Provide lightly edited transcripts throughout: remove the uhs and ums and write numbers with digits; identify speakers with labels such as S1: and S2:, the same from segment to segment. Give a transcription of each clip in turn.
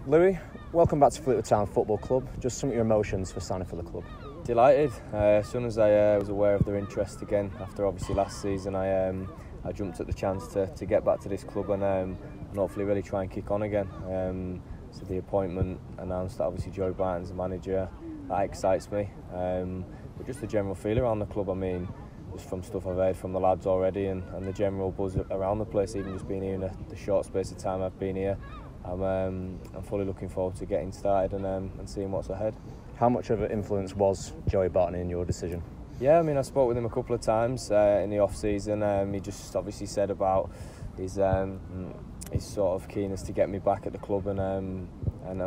S1: Lewie, welcome back to Fleetwood Town Football Club. Just some of your emotions for signing for the club.
S2: Delighted. As soon as I was aware of their interest again, after obviously last season, I jumped at the chance to get back to this club and hopefully really try and kick on again. So the appointment announced that obviously Joey Barton's the manager, that excites me. But just the general feel around the club, I mean, just from stuff I've heard from the lads already and the general buzz around the place, even just being here in the short space of time I've been here, I'm fully looking forward to getting started and seeing what's ahead.
S1: How much of an influence was Joey Barton in your decision?
S2: Yeah, I mean, I spoke with him a couple of times in the off-season. He just obviously said about his sort of keenness to get me back at the club and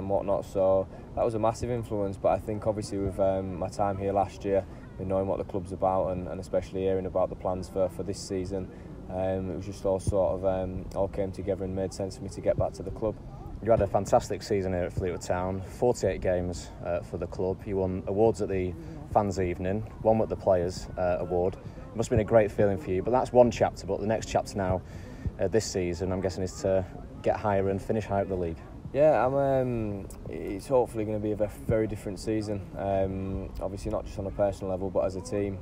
S2: whatnot. So that was a massive influence. But I think obviously with my time here last year, knowing what the club's about and especially hearing about the plans for this season, it was just all sort of all came together and made sense for me to get back to the club.
S1: You had a fantastic season here at Fleetwood Town, 48 games for the club. You won awards at the Fans Evening, one with the Players Award. It must have been a great feeling for you, but that's one chapter. But the next chapter now, this season, I'm guessing, is to get higher and finish higher up the league.
S2: Yeah, it's hopefully going to be a very different season. Obviously not just on a personal level, but as a team.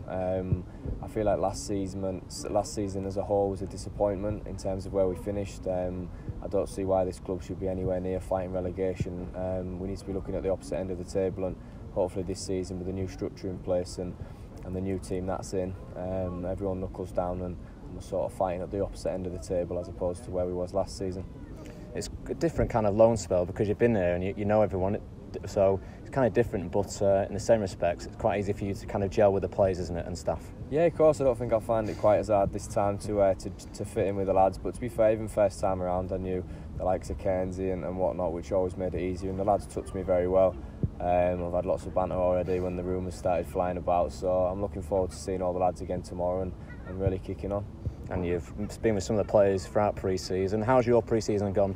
S2: I feel like last season as a whole was a disappointment in terms of where we finished. I don't see why this club should be anywhere near fighting relegation. We need to be looking at the opposite end of the table, and hopefully this season with the new structure in place and the new team that's in, everyone knuckles down and we're sort of fighting at the opposite end of the table as opposed to where we was last season.
S1: It's a different kind of loan spell because you've been there and you know everyone, so it's kind of different, but in the same respects it's quite easy for you to kind of gel with the players, isn't it, and staff?
S2: Yeah, of course. I don't think I'll find it quite as hard this time to fit in with the lads, but to be fair, even first time around I knew the likes of Kernsey and whatnot, which always made it easier, and the lads took me very well. I've had lots of banter already when the rumours started flying about, so I'm looking forward to seeing all the lads again tomorrow and really kicking on.
S1: And you've been with some of the players throughout pre-season. How's your pre-season gone,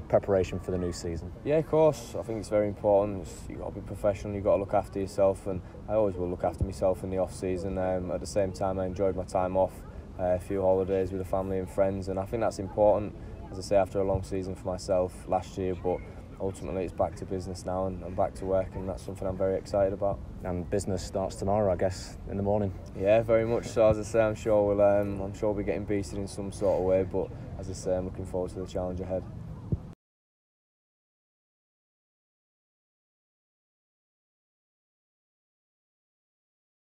S1: preparation for the new season?
S2: Yeah, of course. I think it's very important. You've got to be professional, you've got to look after yourself, and I always will look after myself in the off-season. At the same time, I enjoyed my time off, a few holidays with the family and friends, and I think that's important, as I say, after a long season for myself last year, but ultimately it's back to business now and back to work, and that's something I'm very excited about.
S1: And business starts tomorrow, I guess, in the morning.
S2: Yeah, very much so. As I say, I'm sure we'll be getting beasted in some sort of way, but as I say, I'm looking forward to the challenge ahead.